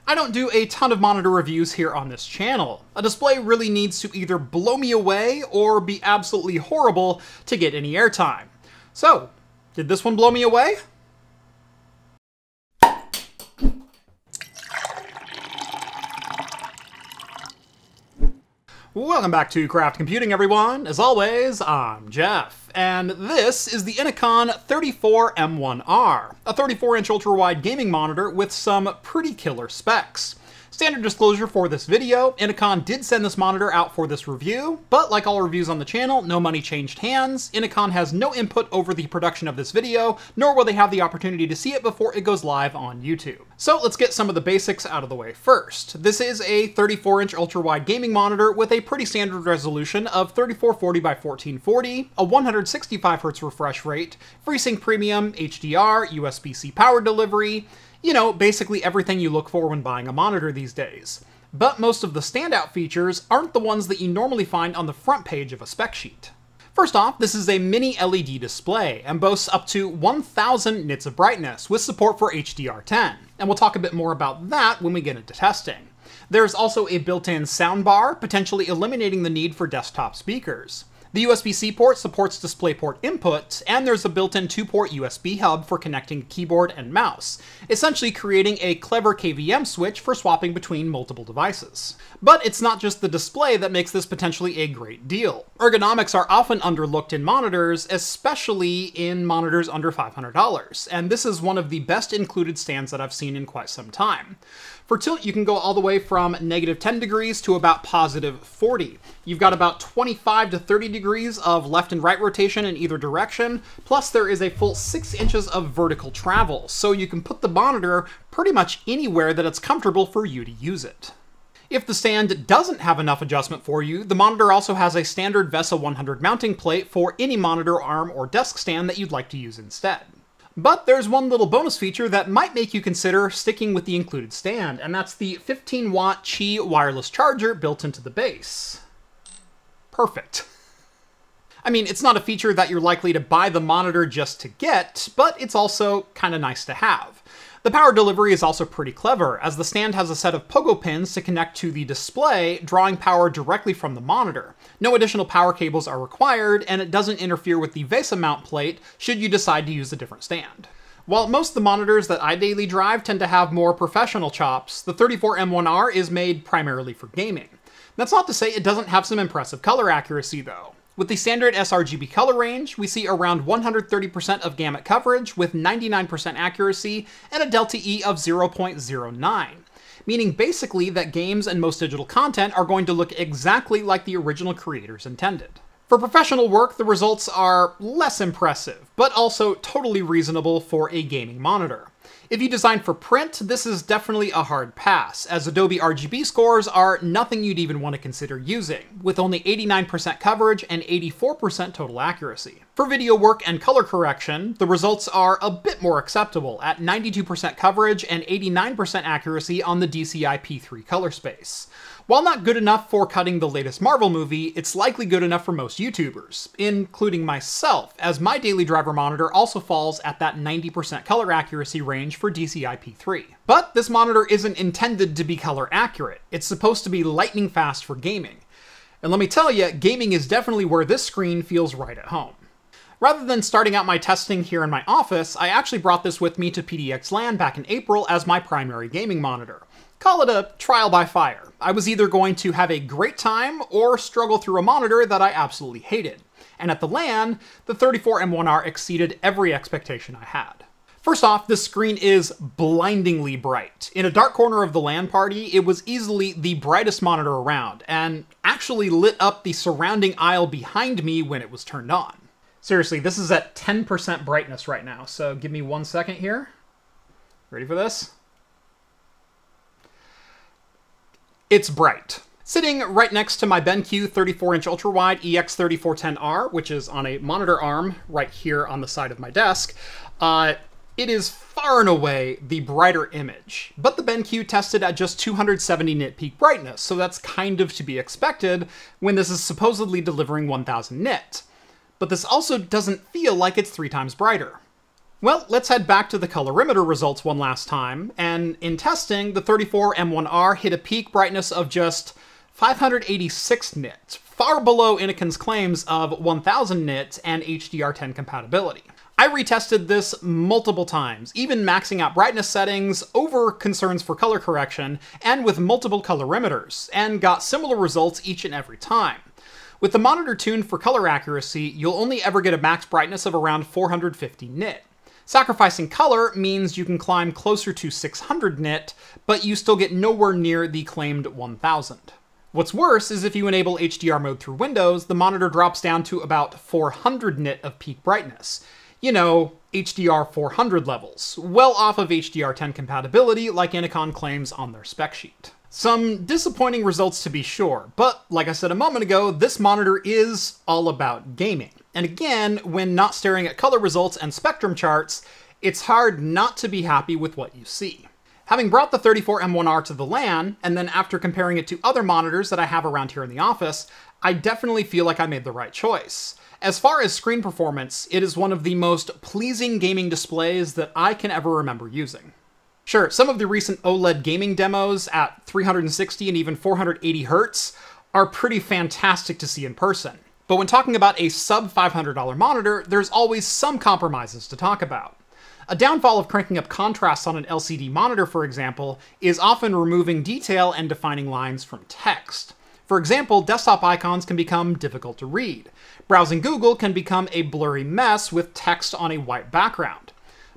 I don't do a ton of monitor reviews here on this channel. A display really needs to either blow me away or be absolutely horrible to get any airtime. So, did this one blow me away? Welcome back to Craft Computing, everyone. As always, I'm Jeff, and this is the Innocn 34M1R, a 34-inch ultra-wide gaming monitor with some pretty killer specs. Standard disclosure for this video, Innocn did send this monitor out for this review, but like all reviews on the channel, no money changed hands. Innocn has no input over the production of this video, nor will they have the opportunity to see it before it goes live on YouTube. So let's get some of the basics out of the way first. This is a 34-inch ultra-wide gaming monitor with a pretty standard resolution of 3440 by 1440, a 165Hz refresh rate, FreeSync Premium, HDR, USB-C power delivery, you know, basically everything you look for when buying a monitor these days. But most of the standout features aren't the ones that you normally find on the front page of a spec sheet. First off, this is a mini LED display and boasts up to 1000 nits of brightness with support for HDR10, and we'll talk a bit more about that when we get into testing. There's also a built-in soundbar, potentially eliminating the need for desktop speakers. The USB-C port supports DisplayPort input, and there's a built-in 2-port USB hub for connecting keyboard and mouse, essentially creating a clever KVM switch for swapping between multiple devices. But it's not just the display that makes this potentially a great deal. Ergonomics are often underlooked in monitors, especially in monitors under $500, and this is one of the best included stands that I've seen in quite some time. For tilt, you can go all the way from -10 degrees to about +40. You've got about 25 to 30 degrees of left and right rotation in either direction, plus there is a full 6 inches of vertical travel, so you can put the monitor pretty much anywhere that it's comfortable for you to use it. If the stand doesn't have enough adjustment for you, the monitor also has a standard VESA 100 mounting plate for any monitor arm or desk stand that you'd like to use instead. But there's one little bonus feature that might make you consider sticking with the included stand, and that's the 15-watt Qi wireless charger built into the base. Perfect. I mean, it's not a feature that you're likely to buy the monitor just to get, but it's also kind of nice to have. The power delivery is also pretty clever, as the stand has a set of pogo pins to connect to the display, drawing power directly from the monitor. No additional power cables are required, and it doesn't interfere with the VESA mount plate should you decide to use a different stand. While most of the monitors that I daily drive tend to have more professional chops, the 34M1R is made primarily for gaming. That's not to say it doesn't have some impressive color accuracy, though. With the standard sRGB color range, we see around 130% of gamut coverage with 99% accuracy and a delta E of 0.09, meaning basically that games and most digital content are going to look exactly like the original creators intended. For professional work, the results are less impressive, but also totally reasonable for a gaming monitor. If you design for print, this is definitely a hard pass, as Adobe RGB scores are nothing you'd even want to consider using, with only 89% coverage and 84% total accuracy. For video work and color correction, the results are a bit more acceptable, at 92% coverage and 89% accuracy on the DCI P3 color space. While not good enough for cutting the latest Marvel movie, it's likely good enough for most YouTubers, including myself, as my daily driver monitor also falls at that 90% color accuracy range for DCI P3. But this monitor isn't intended to be color accurate. It's supposed to be lightning fast for gaming. And let me tell you, gaming is definitely where this screen feels right at home. Rather than starting out my testing here in my office, I actually brought this with me to PDX LAN back in April as my primary gaming monitor. Call it a trial by fire. I was either going to have a great time or struggle through a monitor that I absolutely hated. And at the LAN, the 34M1R exceeded every expectation I had. First off, this screen is blindingly bright. In a dark corner of the LAN party, it was easily the brightest monitor around, and actually lit up the surrounding aisle behind me when it was turned on. Seriously, this is at 10% brightness right now, so give me 1 second here. Ready for this? It's bright. Sitting right next to my BenQ 34-inch ultrawide EX3410R, which is on a monitor arm right here on the side of my desk, it is far and away the brighter image. But the BenQ tested at just 270 nit peak brightness, so that's kind of to be expected when this is supposedly delivering 1000 nit. But this also doesn't feel like it's 3 times brighter. Well, let's head back to the colorimeter results one last time, and in testing, the 34M1R hit a peak brightness of just 586 nits, far below Innocon's claims of 1000 nits and HDR10 compatibility. I retested this multiple times, even maxing out brightness settings over concerns for color correction, and with multiple colorimeters, and got similar results each and every time. With the monitor tuned for color accuracy, you'll only ever get a max brightness of around 450 nit. Sacrificing color means you can climb closer to 600 nit, but you still get nowhere near the claimed 1000. What's worse is if you enable HDR mode through Windows, the monitor drops down to about 400 nit of peak brightness. You know, HDR 400 levels, well off of HDR10 compatibility like Innocn claims on their spec sheet. Some disappointing results to be sure, but like I said a moment ago, this monitor is all about gaming. And again, when not staring at color results and spectrum charts, it's hard not to be happy with what you see. Having brought the 34M1R to the LAN, and then after comparing it to other monitors that I have around here in the office, I definitely feel like I made the right choice. As far as screen performance, it is one of the most pleasing gaming displays that I can ever remember using. Sure, some of the recent OLED gaming demos at 360 and even 480 Hz are pretty fantastic to see in person. But when talking about a sub $500 monitor, there's always some compromises to talk about. A downfall of cranking up contrast on an LCD monitor, for example, is often removing detail and defining lines from text. For example, desktop icons can become difficult to read. Browsing Google can become a blurry mess with text on a white background.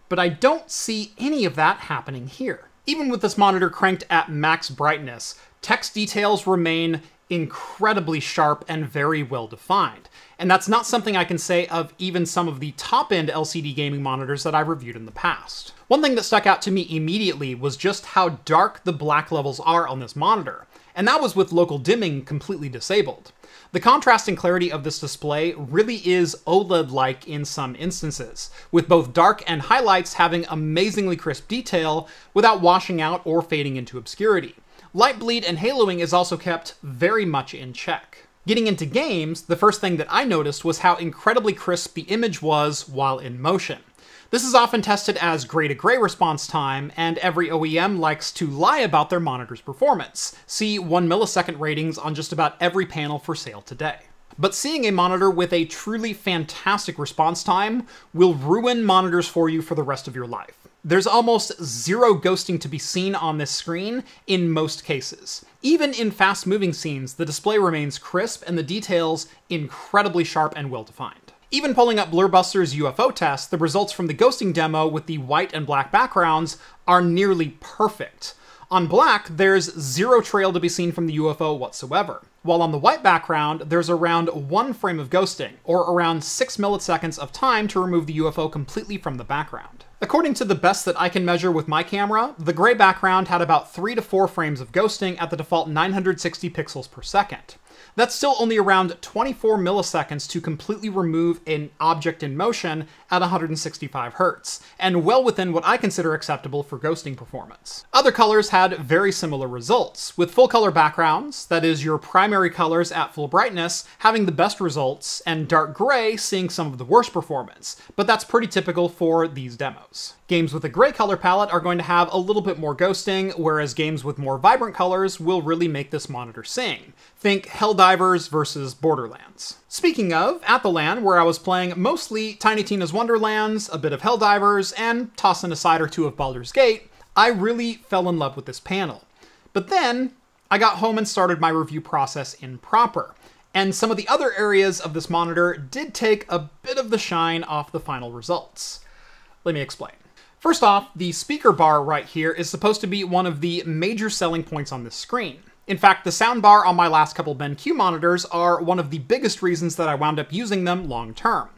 But I don't see any of that happening here. Even with this monitor cranked at max brightness, text details remain incredibly sharp and very well defined. And that's not something I can say of even some of the top-end LCD gaming monitors that I've reviewed in the past. One thing that stuck out to me immediately was just how dark the black levels are on this monitor, and that was with local dimming completely disabled. The contrast and clarity of this display really is OLED-like in some instances, with both dark and highlights having amazingly crisp detail without washing out or fading into obscurity. Light bleed and haloing is also kept very much in check. Getting into games, the first thing that I noticed was how incredibly crisp the image was while in motion. This is often tested as gray-to-gray response time, and every OEM likes to lie about their monitor's performance. See 1 millisecond ratings on just about every panel for sale today. But seeing a monitor with a truly fantastic response time will ruin monitors for you for the rest of your life. There's almost zero ghosting to be seen on this screen in most cases. Even in fast-moving scenes, the display remains crisp and the details incredibly sharp and well-defined. Even pulling up Blurbuster's UFO test, the results from the ghosting demo with the white and black backgrounds are nearly perfect. On black, there's zero trail to be seen from the UFO whatsoever, while on the white background, there's around 1 frame of ghosting, or around 6 milliseconds of time to remove the UFO completely from the background. According to the best that I can measure with my camera, the gray background had about 3 to 4 frames of ghosting at the default 960 pixels per second. That's still only around 24 milliseconds to completely remove an object in motion at 165 Hz, and well within what I consider acceptable for ghosting performance. Other colors had very similar results, with full color backgrounds, that is your primary colors at full brightness, having the best results, and dark gray seeing some of the worst performance, but that's pretty typical for these demos. Games with a gray color palette are going to have a little bit more ghosting, whereas games with more vibrant colors will really make this monitor sing. Think Helldivers versus Borderlands. Speaking of, at the LAN, where I was playing mostly Tiny Tina's Wonderlands, a bit of Helldivers, and tossing a side or two of Baldur's Gate, I really fell in love with this panel. But then, I got home and started my review process in proper, and some of the other areas of this monitor did take a bit of the shine off the final results. Let me explain. First off, the speaker bar right here is supposed to be one of the major selling points on this screen. In fact, the soundbar on my last couple BenQ monitors are one of the biggest reasons that I wound up using them long term.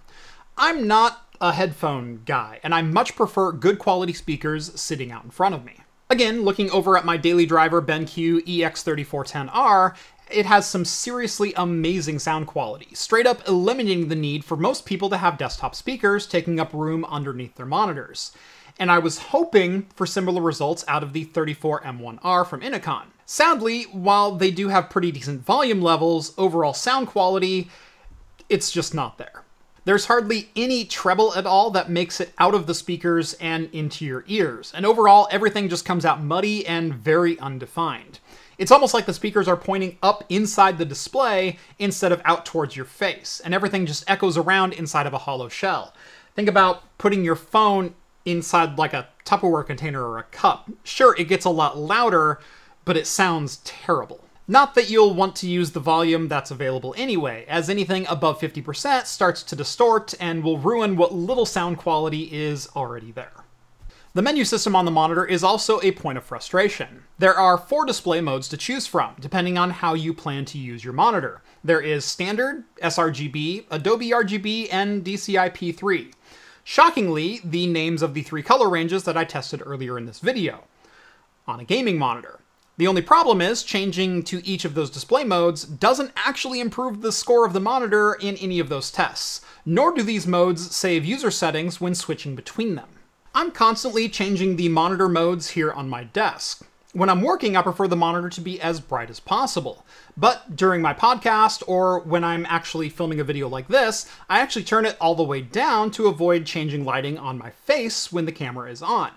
I'm not a headphone guy, and I much prefer good quality speakers sitting out in front of me. Again, looking over at my daily driver BenQ EX3410R, it has some seriously amazing sound quality, straight up eliminating the need for most people to have desktop speakers taking up room underneath their monitors. And I was hoping for similar results out of the 34M1R from Innocn. Sadly, while they do have pretty decent volume levels, overall sound quality, it's just not there. There's hardly any treble at all that makes it out of the speakers and into your ears, and overall everything just comes out muddy and very undefined. It's almost like the speakers are pointing up inside the display instead of out towards your face, and everything just echoes around inside of a hollow shell. Think about putting your phone inside like a Tupperware container or a cup. Sure, it gets a lot louder, but it sounds terrible. Not that you'll want to use the volume that's available anyway, as anything above 50% starts to distort and will ruin what little sound quality is already there. The menu system on the monitor is also a point of frustration. There are 4 display modes to choose from, depending on how you plan to use your monitor. There is Standard, sRGB, Adobe RGB, and DCI-P3. Shockingly, the names of the 3 color ranges that I tested earlier in this video. On a gaming monitor. The only problem is, changing to each of those display modes doesn't actually improve the score of the monitor in any of those tests, nor do these modes save user settings when switching between them. I'm constantly changing the monitor modes here on my desk. When I'm working, I prefer the monitor to be as bright as possible. But during my podcast, or when I'm actually filming a video like this, I actually turn it all the way down to avoid changing lighting on my face when the camera is on.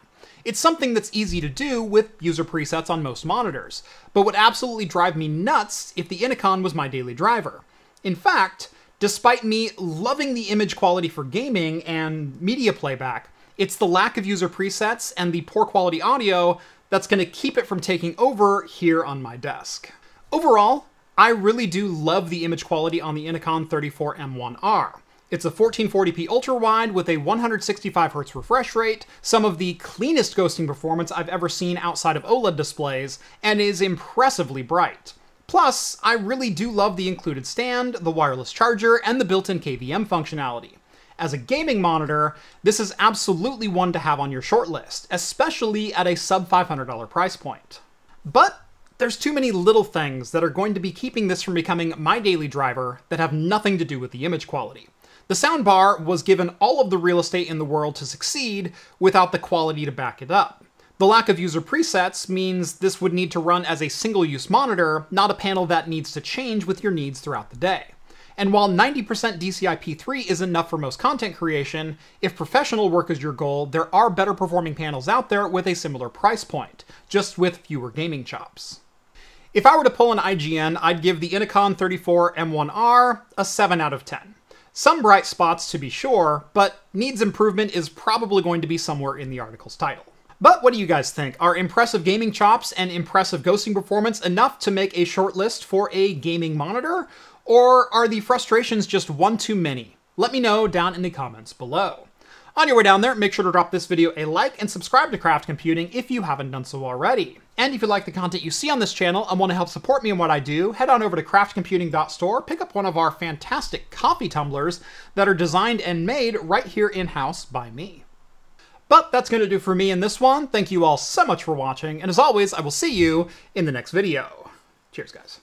It's something that's easy to do with user presets on most monitors, but would absolutely drive me nuts if the Innocn was my daily driver. In fact, despite me loving the image quality for gaming and media playback, it's the lack of user presets and the poor quality audio that's going to keep it from taking over here on my desk. Overall, I really do love the image quality on the Innocn 34M1R. It's a 1440p ultrawide with a 165Hz refresh rate, some of the cleanest ghosting performance I've ever seen outside of OLED displays, and is impressively bright. Plus, I really do love the included stand, the wireless charger, and the built-in KVM functionality. As a gaming monitor, this is absolutely one to have on your shortlist, especially at a sub $500 price point. But there's too many little things that are going to be keeping this from becoming my daily driver that have nothing to do with the image quality. The soundbar was given all of the real estate in the world to succeed without the quality to back it up. The lack of user presets means this would need to run as a single-use monitor, not a panel that needs to change with your needs throughout the day. And while 90% DCI-P3 is enough for most content creation, if professional work is your goal, there are better performing panels out there with a similar price point, just with fewer gaming chops. If I were to pull an IGN, I'd give the Innocn 34M1R a 7 out of 10. Some bright spots to be sure, but needs improvement is probably going to be somewhere in the article's title. But what do you guys think? Are impressive gaming chops and impressive ghosting performance enough to make a shortlist for a gaming monitor? Or are the frustrations just one too many? Let me know down in the comments below. On your way down there, make sure to drop this video a like and subscribe to Craft Computing if you haven't done so already. And if you like the content you see on this channel and want to help support me in what I do, head on over to craftcomputing.store, pick up one of our fantastic coffee tumblers that are designed and made right here in-house by me. But that's going to do for me in this one. Thank you all so much for watching, and as always, I will see you in the next video. Cheers, guys.